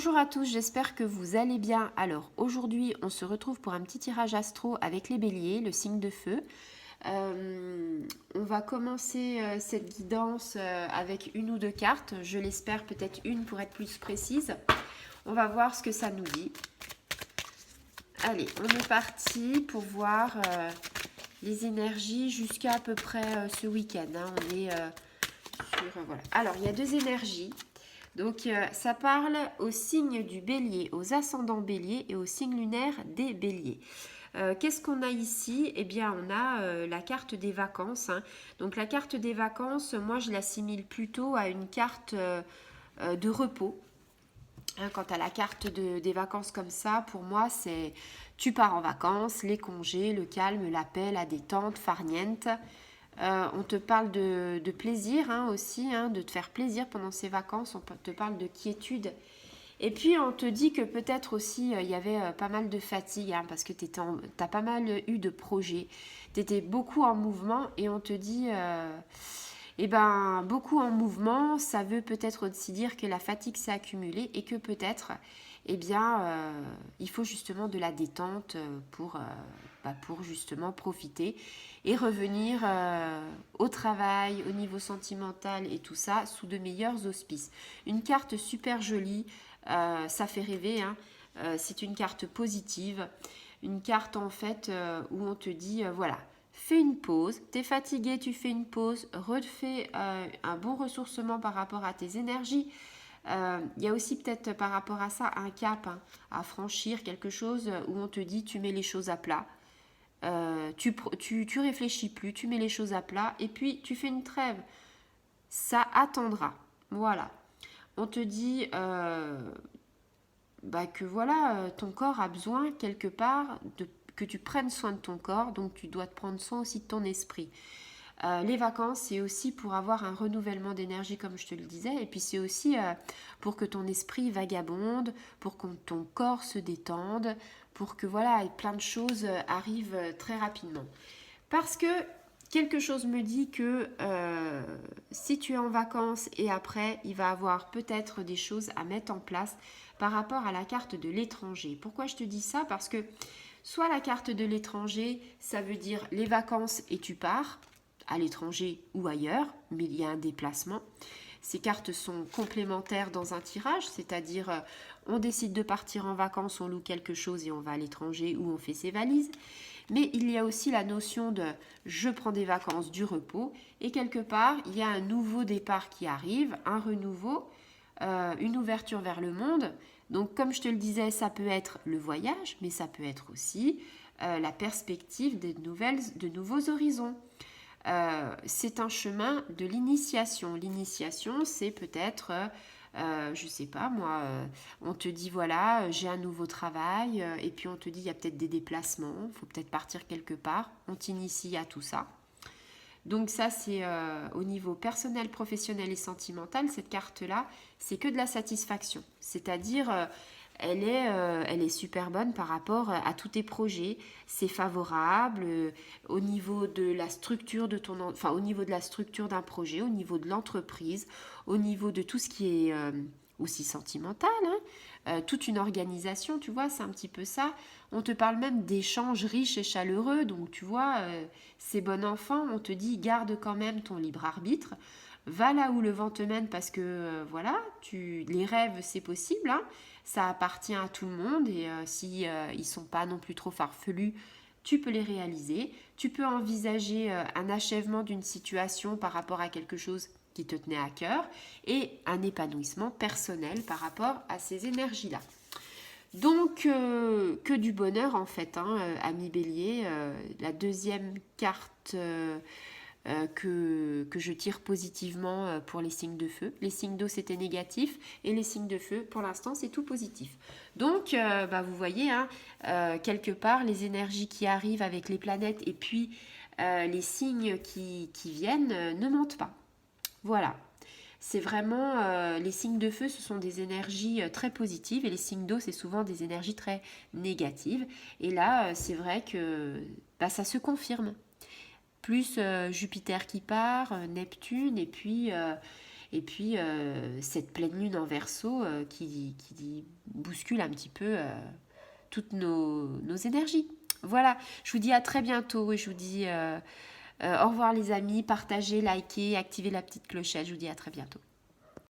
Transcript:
Bonjour à tous, j'espère que vous allez bien. Alors aujourd'hui, on se retrouve pour un petit tirage astro avec les béliers, le signe de feu. On va commencer cette guidance avec une ou deux cartes, je l'espère peut-être une pour être plus précise. On va voir ce que ça nous dit. Allez, on est parti pour voir les énergies jusqu'à à peu près ce week-end. On est sur... voilà. Alors, il y a deux énergies. Donc, ça parle aux signes du bélier, aux ascendants béliers et aux signes lunaires des béliers. Qu'est-ce qu'on a ici? Eh bien, on a la carte des vacances. Donc, la carte des vacances, moi, je l'assimile plutôt à une carte de repos. Quant à la carte des vacances comme ça, pour moi, c'est tu pars en vacances, les congés, le calme, la paix, la détente, farniente. On te parle de plaisir aussi, de te faire plaisir pendant ces vacances. On te parle de quiétude. Et puis, on te dit que peut-être aussi, il y avait pas mal de fatigue, parce que tu as pas mal eu de projets. Tu étais beaucoup en mouvement et on te dit... beaucoup en mouvement, ça veut peut-être aussi dire que la fatigue s'est accumulée et que peut-être, il faut justement de la détente pour justement profiter et revenir au travail, au niveau sentimental et tout ça sous de meilleurs auspices. Une carte super jolie, ça fait rêver, c'est une carte positive, une carte en fait où on te dit voilà. Fais une pause, t'es fatigué, tu fais une pause, refais un bon ressourcement par rapport à tes énergies. Il y a aussi peut-être par rapport à ça un cap à franchir, quelque chose où on te dit tu mets les choses à plat. Tu réfléchis plus, tu mets les choses à plat et puis tu fais une trêve. Ça attendra. Voilà. On te dit que voilà, ton corps a besoin quelque part que tu prennes soin de ton corps, donc tu dois te prendre soin aussi de ton esprit. Les vacances, c'est aussi pour avoir un renouvellement d'énergie, comme je te le disais, et puis c'est aussi pour que ton esprit vagabonde, pour que ton corps se détende, pour que voilà, plein de choses arrivent très rapidement. Parce que quelque chose me dit que si tu es en vacances et après, il va y avoir peut-être des choses à mettre en place par rapport à la carte de l'étranger. Pourquoi je te dis ça? Parce que soit la carte de l'étranger, ça veut dire les vacances et tu pars à l'étranger ou ailleurs, mais il y a un déplacement. Ces cartes sont complémentaires dans un tirage, c'est-à-dire on décide de partir en vacances, on loue quelque chose et on va à l'étranger ou on fait ses valises. Mais il y a aussi la notion de je prends des vacances, du repos, et quelque part, il y a un nouveau départ qui arrive, un renouveau, une ouverture vers le monde. Donc, comme je te le disais, ça peut être le voyage, mais ça peut être aussi la perspective de nouveaux horizons. C'est un chemin de l'initiation. L'initiation, c'est peut-être, je sais pas moi, on te dit voilà, j'ai un nouveau travail, et puis on te dit il y a peut-être des déplacements, il faut peut-être partir quelque part, on t'initie à tout ça. Donc ça, c'est au niveau personnel, professionnel et sentimental, cette carte-là, c'est que de la satisfaction. C'est-à-dire, elle est super bonne par rapport à tous tes projets. C'est favorable au niveau de la structure au niveau de la structure d'un projet, au niveau de l'entreprise, au niveau de tout ce qui est aussi sentimental, toute une organisation, tu vois, c'est un petit peu ça. On te parle même d'échanges riches et chaleureux, donc tu vois, c'est bon enfant, on te dit garde quand même ton libre arbitre, va là où le vent te mène parce que voilà, les rêves c'est possible, ça appartient à tout le monde et si ils sont pas non plus trop farfelus, tu peux les réaliser, tu peux envisager un achèvement d'une situation par rapport à quelque chose qui te tenait à cœur et un épanouissement personnel par rapport à ces énergies-là. Donc, que du bonheur en fait, ami Bélier. La deuxième carte que je tire positivement pour les signes de feu. Les signes d'eau, c'était négatif et les signes de feu, pour l'instant, c'est tout positif. Donc, vous voyez, quelque part, les énergies qui arrivent avec les planètes et puis les signes qui viennent ne mentent pas. Voilà. C'est vraiment, les signes de feu, ce sont des énergies très positives et les signes d'eau, c'est souvent des énergies très négatives. Et là, c'est vrai que ça se confirme. Plus Jupiter qui part, Neptune, Et puis, cette pleine lune en Verseau qui bouscule un petit peu toutes nos énergies. Voilà, je vous dis à très bientôt et je vous dis au revoir les amis, partagez, likez, activez la petite clochette, je vous dis à très bientôt.